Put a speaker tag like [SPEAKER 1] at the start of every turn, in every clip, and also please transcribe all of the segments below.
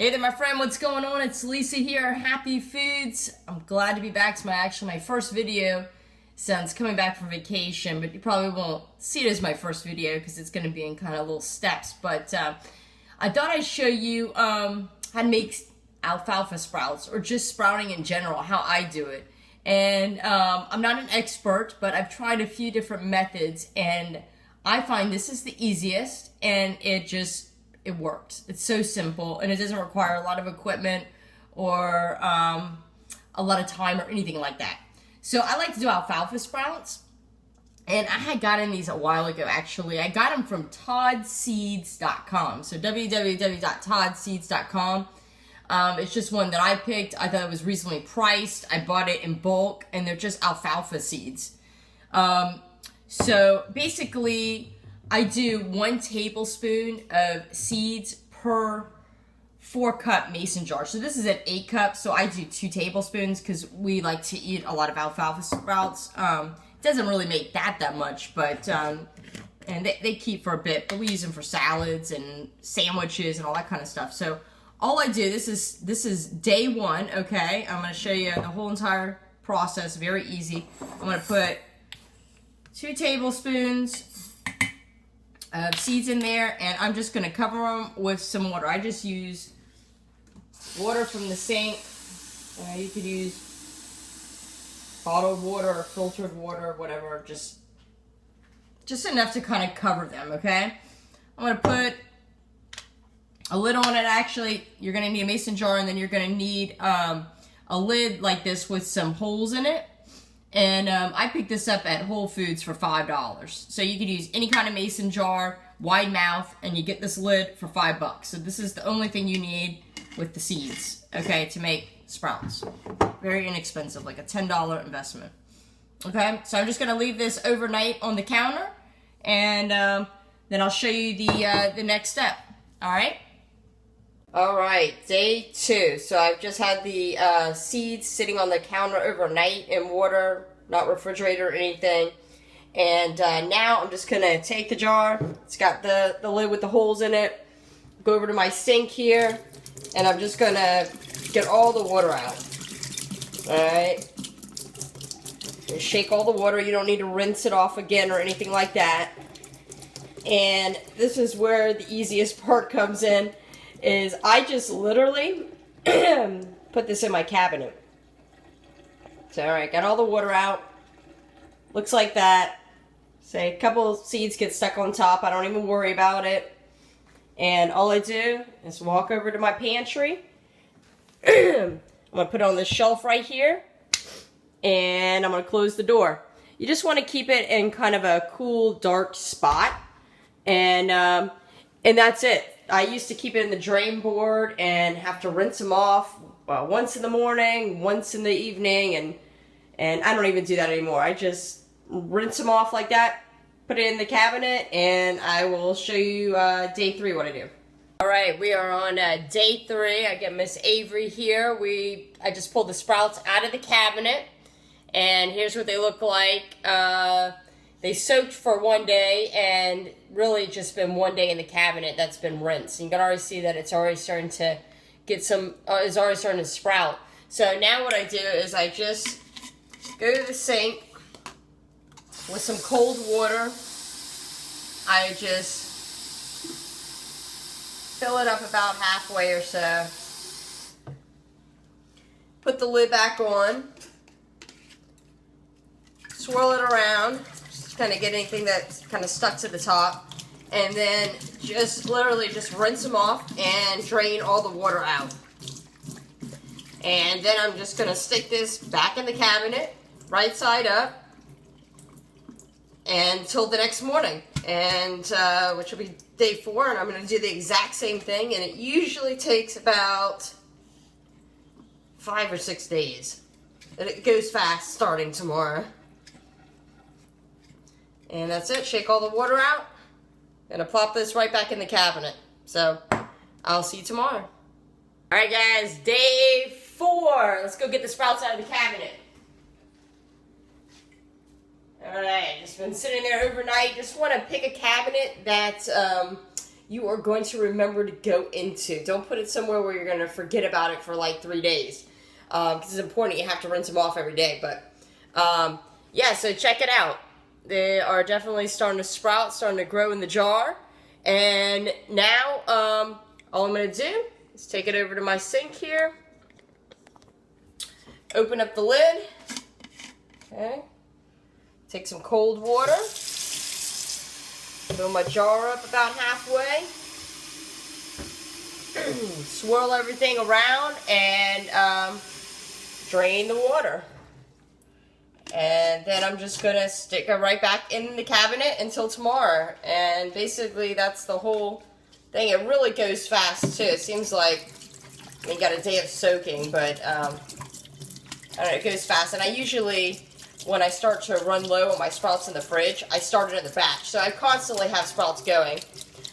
[SPEAKER 1] Hey there, my friend. What's going on? It's Lisa here. Happy Foods. I'm glad to be back. It's my first video since coming back from vacation, but you probably won't see it as my first video because it's going to be in kind of little steps. But I thought I'd show you how to make alfalfa sprouts, or just sprouting in general, how I do it. And I'm not an expert, but I've tried a few different methods, and I find this is the easiest, and it works. It's so simple, and it doesn't require a lot of equipment or a lot of time or anything like that. So I like to do alfalfa sprouts, and I had gotten these a while ago, actually. I got them from toddseeds.com. So www.toddseeds.com. It's just one that I picked. I thought it was reasonably priced. I bought it in bulk, and they're just alfalfa seeds. So basically, I do 1 tablespoon of seeds per 4-cup mason jar. So this is an 8 cups, so I do 2 tablespoons because we like to eat a lot of alfalfa sprouts. It doesn't really make that much, but and they keep for a bit, but we use them for salads and sandwiches and all that kind of stuff. So all I do, this is day 1, okay? I'm going to show you the whole entire process, very easy. I'm going to put 2 tablespoons of seeds in there, and I'm just going to cover them with some water. I just use water from the sink. You could use bottled water or filtered water, whatever, just enough to kind of cover them, okay? I'm going to put a lid on it. Actually, you're going to need a mason jar, and then you're going to need a lid like this with some holes in it. And I picked this up at Whole Foods for $5. So you could use any kind of mason jar, wide mouth, and you get this lid for $5. So this is the only thing you need with the seeds, okay, to make sprouts. Very inexpensive, like a $10 investment. Okay, so I'm just going to leave this overnight on the counter, and then I'll show you the next step. All right? All right, day 2. So I've just had the seeds sitting on the counter overnight in water, not refrigerated or anything. And now I'm just going to take the jar. It's got the lid with the holes in it. Go over to my sink here, and I'm just going to get all the water out. All right. And shake all the water. You don't need to rinse it off again or anything like that. And this is where the easiest part comes in. Is I just literally put this in my cabinet. So, alright, got all the water out. Looks like that. Say a couple of seeds get stuck on top. I don't even worry about it. And all I do is walk over to my pantry. I'm going to put it on this shelf right here. And I'm going to close the door. You just want to keep it in kind of a cool, dark spot. And that's it. I used to keep it in the drain board and have to rinse them off once in the morning, once in the evening, and I don't even do that anymore. I just rinse them off like that, put it in the cabinet, and I will show you day 3 what I do. All right, we are on day 3. I get Miss Avery here. I just pulled the sprouts out of the cabinet, and here's what they look like. They soaked for 1 day, and really just been 1 day in the cabinet that's been rinsed. You can already see that it's already starting to get it's already starting to sprout. So now what I do is I just go to the sink with some cold water. I just fill it up about halfway or so. Put the lid back on. Swirl it around. Kind of get anything that's kind of stuck to the top, and then just literally just rinse them off and drain all the water out. And then I'm just going to stick this back in the cabinet, right side up, until the next morning, and which will be day 4, and I'm going to do the exact same thing, and it usually takes about 5 or 6 days. And it goes fast starting tomorrow. And that's it. Shake all the water out. Gonna plop this right back in the cabinet. So, I'll see you tomorrow. Alright guys, day 4. Let's go get the sprouts out of the cabinet. Alright, just been sitting there overnight. Just want to pick a cabinet that you are going to remember to go into. Don't put it somewhere where you're going to forget about it for like 3 days. Because it's important, you have to rinse them off every day. But yeah, so check it out. They are definitely starting to sprout, starting to grow in the jar. And now, all I'm going to do is take it over to my sink here. Open up the lid. Okay. Take some cold water. Fill my jar up about halfway. Swirl everything around and drain the water. And then I'm just going to stick it right back in the cabinet until tomorrow. And basically that's the whole thing. It really goes fast too. It seems like you got a day of soaking, but I don't know, it goes fast. And I usually, when I start to run low on my sprouts in the fridge, I start it in the batch. So I constantly have sprouts going.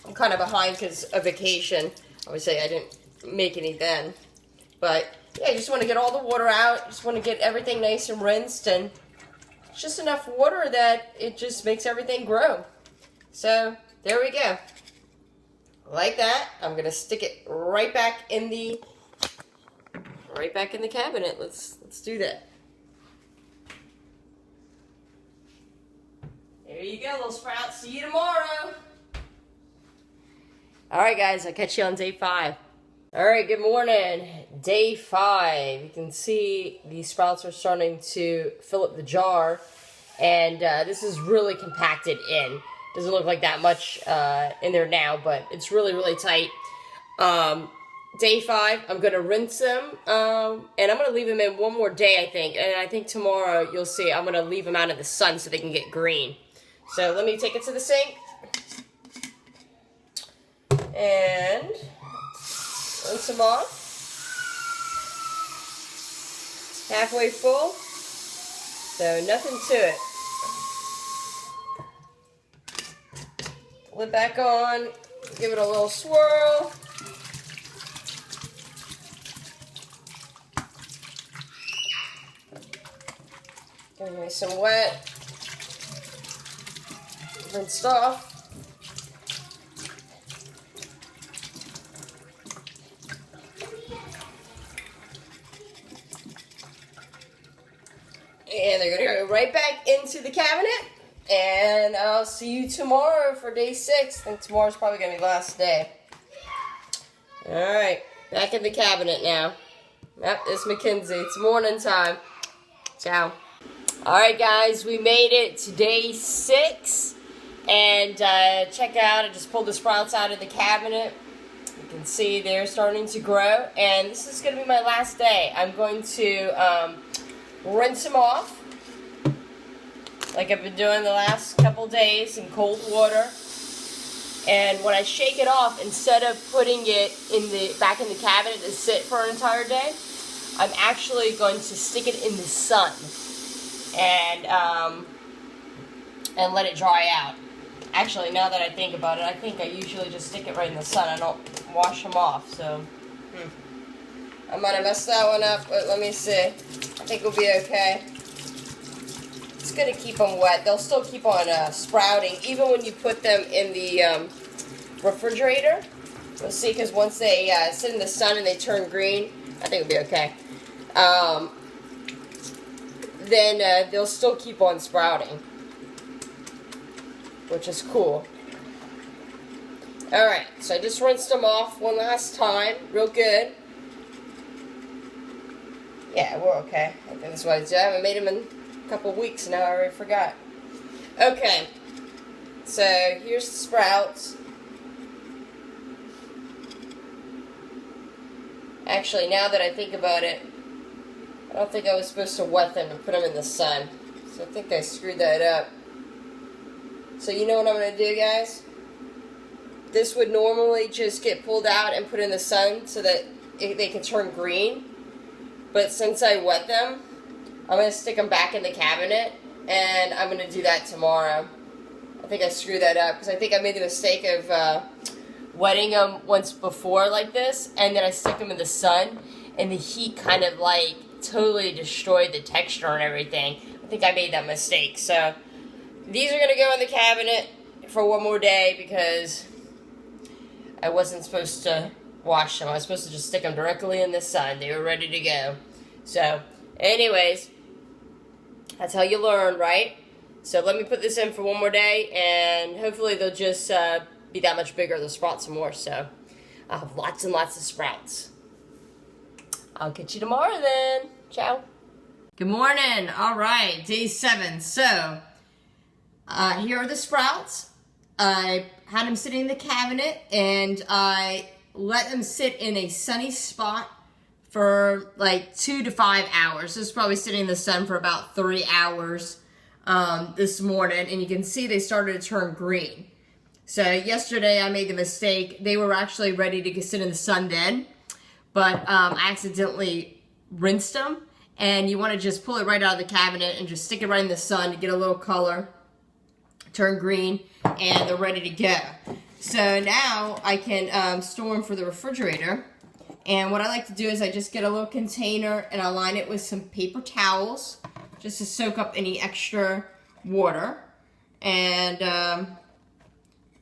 [SPEAKER 1] I'm kind of behind because of vacation. I would say I didn't make any then. But yeah, you just want to get all the water out. Just want to get everything nice and rinsed. And it's just enough water that it just makes everything grow. So there we go. Like that. I'm going to stick it right back in the cabinet. Let's do that. There you go, little sprouts. See you tomorrow. Alright guys, I'll catch you on day 5. Alright, good morning. Day 5. You can see these sprouts are starting to fill up the jar. And this is really compacted in. Doesn't look like that much in there now, but it's really, really tight. Day 5, I'm going to rinse them. And I'm going to leave them in one more day, I think. And I think tomorrow, you'll see, I'm going to leave them out in the sun so they can get green. So let me take it to the sink. And rinse them off. Halfway full. So nothing to it. Lid back on. Give it a little swirl. Give me some wet. Rinsed off. And they're going to go right back into the cabinet. And I'll see you tomorrow for day 6. I think tomorrow's probably going to be the last day. Alright, back in the cabinet now. Yep, it's Mackenzie. It's morning time. Ciao. Alright guys, we made it to day 6. And check out, I just pulled the sprouts out of the cabinet. You can see they're starting to grow. And this is going to be my last day. I'm going to rinse them off, like I've been doing the last couple days in cold water. And when I shake it off, instead of putting it back in the cabinet to sit for an entire day, I'm actually going to stick it in the sun and let it dry out. Actually, now that I think about it, I think I usually just stick it right in the sun. I don't wash them off, so I might have messed that one up, but let me see. I think we'll be okay. It's going to keep them wet. They'll still keep on sprouting, even when you put them in the refrigerator. We'll see, because once they sit in the sun and they turn green, I think it'll be okay. Then they'll still keep on sprouting, which is cool. Alright, so I just rinsed them off one last time, real good. Yeah, we're okay. I think that's what I did. I haven't made them in a couple weeks now. I already forgot. Okay. So, here's the sprouts. Actually, now that I think about it, I don't think I was supposed to wet them and put them in the sun. So, I think I screwed that up. So, you know what I'm going to do, guys? This would normally just get pulled out and put in the sun so that they can turn green. But since I wet them, I'm going to stick them back in the cabinet, and I'm going to do that tomorrow. I think I screwed that up, because I think I made the mistake of wetting them once before like this, and then I stick them in the sun, and the heat kind of like totally destroyed the texture and everything. I think I made that mistake. So these are going to go in the cabinet for one more day, because I wasn't supposed to wash them. I was supposed to just stick them directly in this sun. They were ready to go. So, anyways, that's how you learn, right? So let me put this in for one more day, and hopefully they'll just be that much bigger. They'll sprout some more, so I'll have lots and lots of sprouts. I'll catch you tomorrow then. Ciao. Good morning. All right, day 7. So, here are the sprouts. I had them sitting in the cabinet, and I let them sit in a sunny spot for like 2 to 5 hours. This is probably sitting in the sun for about 3 hours this morning, and you can see they started to turn green. So yesterday I made the mistake. They were actually ready to sit in the sun then, but I accidentally rinsed them, and you want to just pull it right out of the cabinet and just stick it right in the sun to get a little color, turn green, and they're ready to go. So now I can store them for the refrigerator. And what I like to do is I just get a little container and I line it with some paper towels just to soak up any extra water. And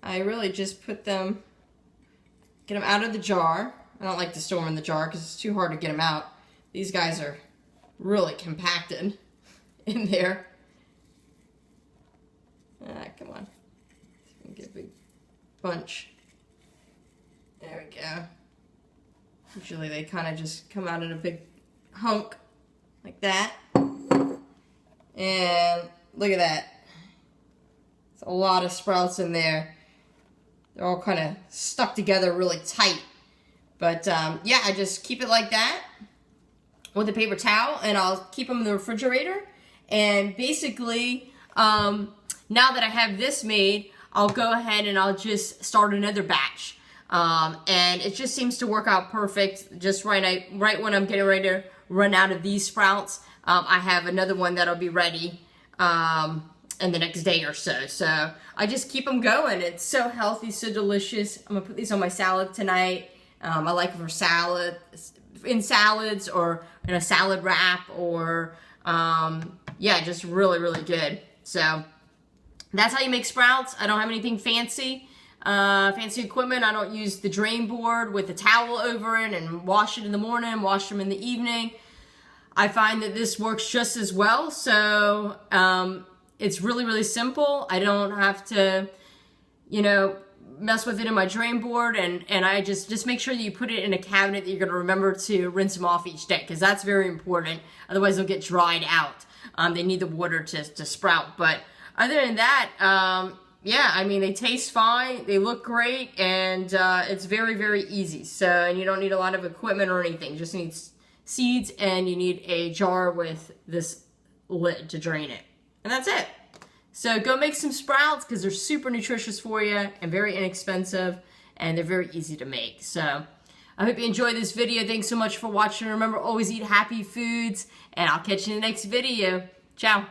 [SPEAKER 1] I really just get them out of the jar. I don't like to store them in the jar because it's too hard to get them out. These guys are really compacted in there. Come on. Get a big bunch. There we go. Usually they kind of just come out in a big hunk like that. And look at that. There's a lot of sprouts in there. They're all kind of stuck together really tight. But yeah, I just keep it like that with a paper towel, and I'll keep them in the refrigerator. And basically, now that I have this made, I'll go ahead and I'll just start another batch. And it just seems to work out perfect. Just right when I'm getting ready to run out of these sprouts, I have another one that'll be ready in the next day or so. So I just keep them going. It's so healthy, so delicious. I'm gonna put these on my salad tonight. I like them for salad, in salads, or in a salad wrap, or yeah, just really, really good. So that's how you make sprouts. I don't have anything fancy. Fancy equipment. I don't use the drain board with a towel over it and wash it in the morning, wash them in the evening. I find that this works just as well. So it's really, really simple. I don't have to, you know, mess with it in my drain board, and I just make sure that you put it in a cabinet that you're going to remember to rinse them off each day, because that's very important. Otherwise they'll get dried out. They need the water to sprout. But other than that, yeah, I mean, they taste fine, they look great, and it's very, very easy. So, and you don't need a lot of equipment or anything. You just need seeds, and you need a jar with this lid to drain it. And that's it. So go make some sprouts, because they're super nutritious for you and very inexpensive, and they're very easy to make. So I hope you enjoyed this video. Thanks so much for watching. Remember, always eat happy foods, and I'll catch you in the next video. Ciao.